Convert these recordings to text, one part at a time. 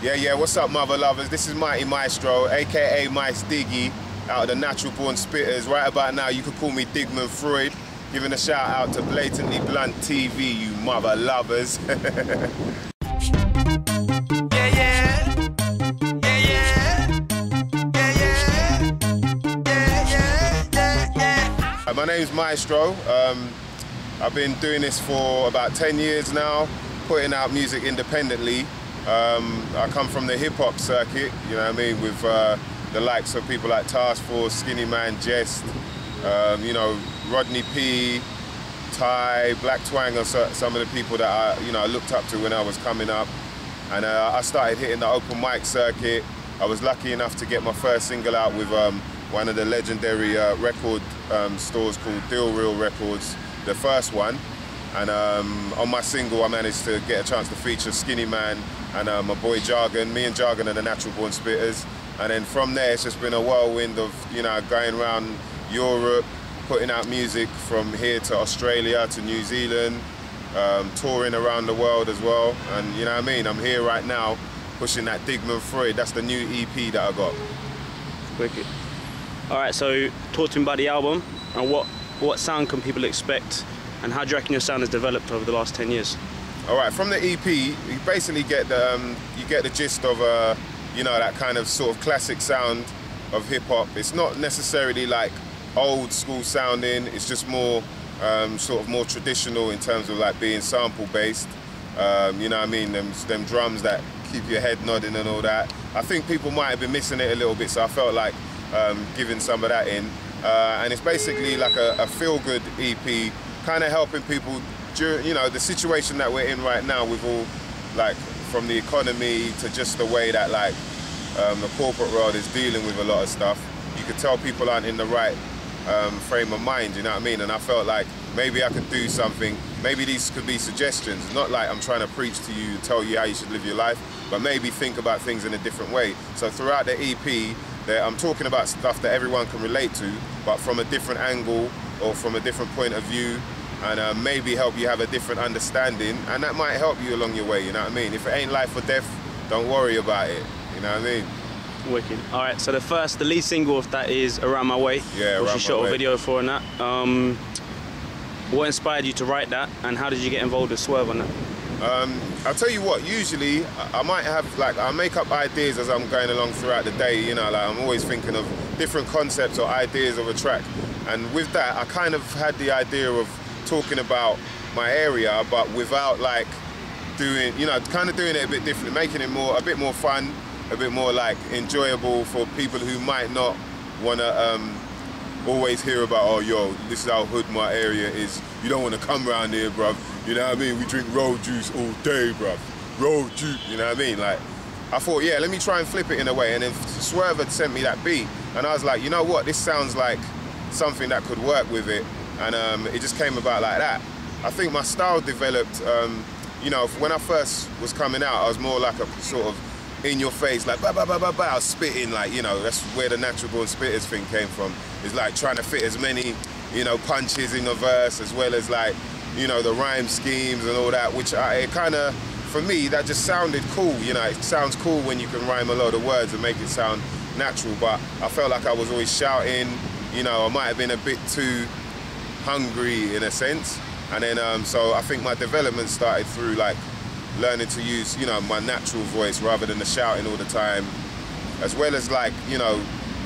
Yeah, what's up, mother lovers? This is Mighty Mystro, aka Mice Diggy, out of the Natural Born Spitters. Right about now, you can call me Digman Freud. Giving a shout out to Blatantly Blunt TV, you mother lovers. My name's Mystro. I've been doing this for about 10 years now, putting out music independently. I come from the hip-hop circuit, you know what I mean, with the likes of people like Task Force, Skinny Man, Jest, you know, Rodney P, Ty, Black Twang are some of the people that I looked up to when I was coming up. And I started hitting the open mic circuit. I was lucky enough to get my first single out with one of the legendary record stores called Deal Real Records, the first one. And on my single, I managed to get a chance to feature Skinny Man and my boy Jargon. Me and Jargon are the Natural Born Spitters. And then from there, it's just been a whirlwind of, going around Europe, putting out music from here to Australia to New Zealand, touring around the world as well. And you know what I mean? I'm here right now pushing that Digman Freud. That's the new EP that I got. Wicked. All right, so talk to me about the album and what sound can people expect, and how do you reckon your sound has developed over the last 10 years? All right, from the EP, you basically get the gist of that kind of sort of classic sound of hip hop. It's not necessarily like old school sounding. It's just more sort of more traditional in terms of like being sample based. You know what I mean? Them drums that keep your head nodding and all that. I think people might have been missing it a little bit, so I felt like giving some of that in. And it's basically like a feel-good EP, kind of helping people during, the situation that we're in right now with all, like, from the economy to just the way that, like, the corporate world is dealing with a lot of stuff. You could tell people aren't in the right frame of mind, you know what I mean? And I felt like maybe I could do something. Maybe these could be suggestions. Not like I'm trying to preach to you, tell you how you should live your life, but maybe think about things in a different way. So throughout the EP, I'm talking about stuff that everyone can relate to, but from a different angle or from a different point of view, and maybe help you have a different understanding, and that might help you along your way, you know what I mean? If it ain't life or death, don't worry about it, you know what I mean? Wicked. All right, so the lead single of that is Around My Way, yeah, which you shot a video for and that. What inspired you to write that, and how did you get involved with Swerve on that? I'll tell you what, usually I might have, like, I make up ideas as I'm going along throughout the day, like I'm always thinking of different concepts or ideas of a track. And with that, I kind of had the idea of talking about my area, but without like doing, kind of doing it a bit different, making it a bit more fun, a bit more like enjoyable for people who might not want to always hear about, oh, yo, this is how hood my area is. You don't want to come around here, bruv. You know what I mean? We drink road juice all day, bruv. Road juice, you know what I mean? Like, I thought, yeah, let me try and flip it in a way. And then Swerve had sent me that beat. And I was like, you know what? This sounds like something that could work with it. And it just came about like that. I think my style developed, when I first was coming out, I was more like a sort of in your face, like ba ba ba ba ba, I was spitting, like, that's where the Natural Born Spitters thing came from. It's like trying to fit as many, punches in the verse, as well as like, the rhyme schemes and all that, which it kind of, for me, that just sounded cool. It sounds cool when you can rhyme a lot of words and make it sound natural, but I felt like I was always shouting, I might have been a bit too hungry in a sense. And then, so I think my development started through like learning to use, my natural voice rather than the shouting all the time, as well as like,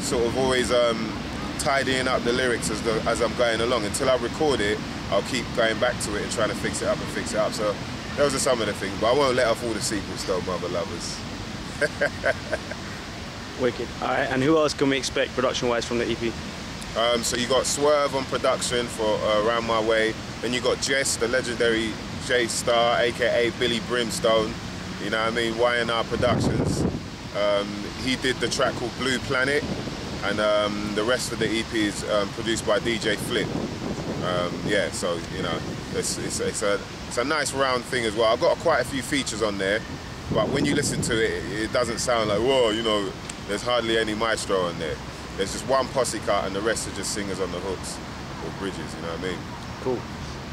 sort of always tidying up the lyrics as I'm going along. Until I record it, I'll keep going back to it and trying to fix it up. So those are some of the things, but I won't let off all the secrets though, mother lovers. Wicked. All right, and who else can we expect production-wise from the EP? So you got Swerve on production for Around My Way. Then you got Jess, the legendary J Star, aka Billy Brimstone. You know what I mean? YNR Productions. He did the track called Blue Planet, and the rest of the EP is produced by DJ Flip. Yeah, so it's a nice round thing as well. I've got quite a few features on there, but when you listen to it, it doesn't sound like, whoa, there's hardly any Mystro on there. There's just one posse cut and the rest are just singers on the hooks or bridges, you know what I mean? Cool.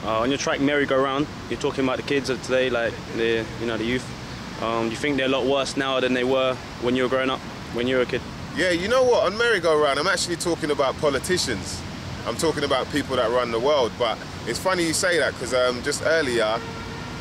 On your track Merry Go Round, you're talking about the kids of today, like the youth. Do you think they're a lot worse now than they were when you were growing up, when you were a kid? Yeah, you know what? On merry-go-round, I'm actually talking about politicians. I'm talking about people that run the world. But it's funny you say that, because just earlier,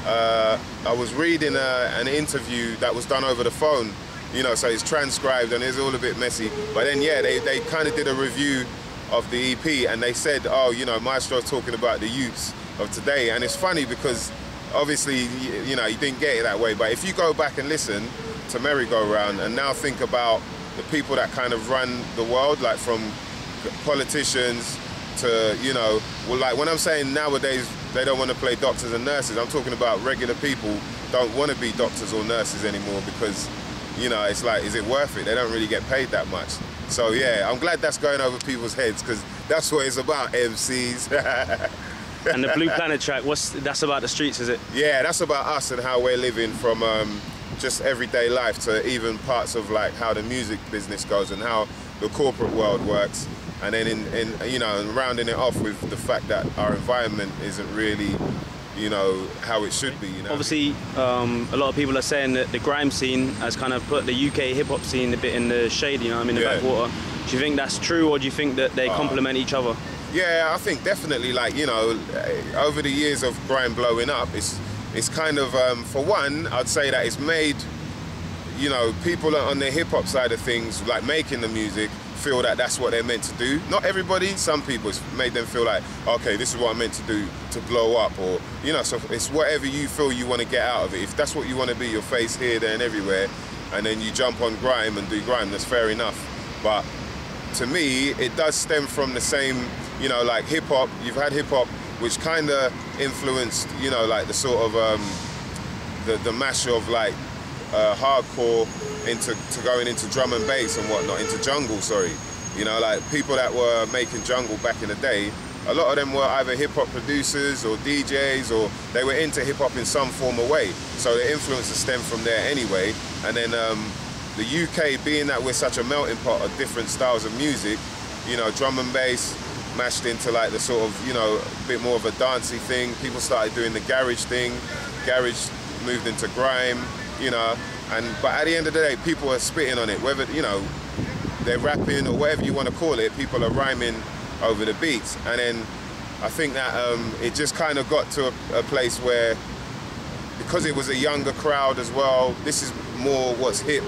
I was reading an interview that was done over the phone. You know, so it's transcribed and it's all a bit messy. But then, yeah, they kind of did a review of the EP, and they said, oh, you know, Mystro's talking about the youths of today. And it's funny because obviously, you know, you didn't get it that way. But if you go back and listen to merry-go-round and now think about the people that kind of run the world, like from politicians to, you know, well, like when I'm saying nowadays they don't want to play doctors and nurses, I'm talking about regular people don't want to be doctors or nurses anymore because, you know, it's like, is it worth it? They don't really get paid that much. So yeah, I'm glad that's going over people's heads, because that's what it's about, MCs. And the Blue Planet track, that's about the streets, is it? Yeah, that's about us and how we're living from just everyday life to even parts of like how the music business goes and how the corporate world works. And then in you know, rounding it off with the fact that our environment isn't really, you know, how it should be, you know. Obviously, a lot of people are saying that the grime scene has kind of put the UK hip-hop scene a bit in the shade, you know, in the backwater. Do you think that's true, or do you think that they complement each other? Yeah, I think definitely, like, you know, over the years of grime blowing up, it's kind of, for one, I'd say that it's made, you know, people on the hip-hop side of things, like making the music, feel that that's what they're meant to do. Not everybody, some people, it's made them feel like, okay, this is what I'm meant to do to blow up, or, you know, so it's whatever you feel you want to get out of it. If that's what you want to be, your face here, there and everywhere, and then you jump on grime and do grime, that's fair enough. But to me, it does stem from the same, you know, like hip-hop. You've had hip-hop, which kind of influenced, you know, like the sort of, the mash of like hardcore into going into drum and bass and whatnot, into jungle, sorry. You know, like people that were making jungle back in the day, a lot of them were either hip-hop producers or DJs, or they were into hip-hop in some form or way. So the influences stem from there anyway. And then the UK, being that we're such a melting pot of different styles of music, you know, drum and bass mashed into like the sort of, you know, a bit more of a dancey thing. People started doing the garage thing. Garage moved into grime, you know. But at the end of the day, people are spitting on it, whether, you know, they're rapping or whatever you want to call it, people are rhyming over the beats. And then I think that it just kind of got to a place where, because it was a younger crowd as well, this is more what's hip,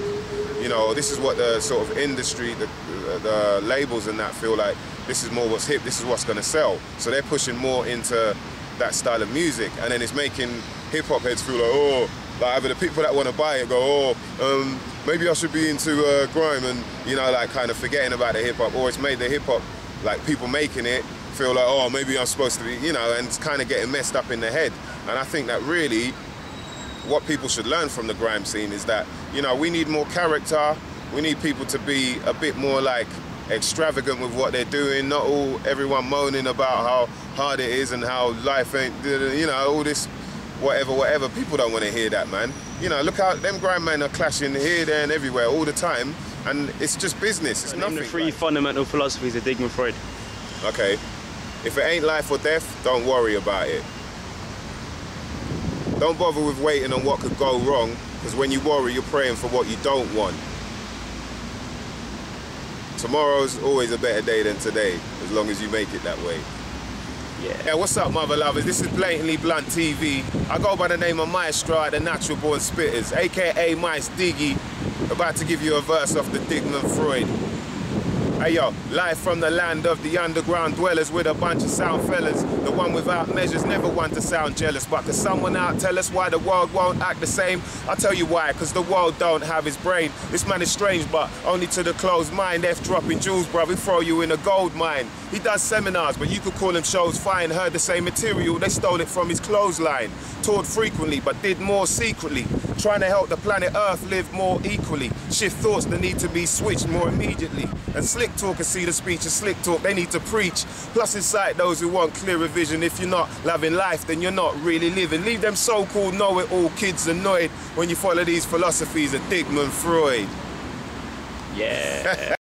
you know, this is what the sort of industry, the labels and that feel like, this is more what's hip, this is what's going to sell. So they're pushing more into that style of music, and then it's making hip-hop heads feel like, oh, like either the people that want to buy it go, oh, maybe I should be into grime, and, you know, like kind of forgetting about the hip-hop, or it's made the hip-hop, like people making it, feel like, oh, maybe I'm supposed to be, you know, and it's kind of getting messed up in the head. And I think that really what people should learn from the grime scene is that, you know, we need more character, we need people to be a bit more like extravagant with what they're doing, not everyone moaning about how hard it is and how life ain't, you know, all this whatever. People don't want to hear that, man. You know, look how them grime men are clashing here, there and everywhere all the time, and it's just business, it's nothing. The three fundamental philosophies of Sigmund Freud. Okay, if it ain't life or death, don't worry about it. Don't bother with waiting on what could go wrong, because when you worry, you're praying for what you don't want. Tomorrow's always a better day than today, as long as you make it that way. Yeah, what's up, mother lovers? This is Blatantly Blunt TV. I go by the name of Mystro at the Natural Born Spitters, aka Mice Diggy. About to give you a verse off the Sigmund Freud. Hey yo, live from the land of the underground dwellers with a bunch of sound fellas. The one without measures, never one to sound jealous. But could someone out tell us why the world won't act the same? I'll tell you why, cause the world don't have his brain. This man is strange, but only to the closed mind. F dropping jewels, bruv, he throw you in a gold mine. He does seminars, but you could call him shows fine. Heard the same material, they stole it from his clothesline. Toured frequently, but did more secretly. Trying to help the planet Earth live more equally. Shift thoughts that need to be switched more immediately. And slick talkers see the speech of slick talk, they need to preach. Plus incite those who want clearer vision. If you're not loving life, then you're not really living. Leave them so-called know-it-all kids annoyed when you follow these philosophies of Sigmund Freud. Yeah.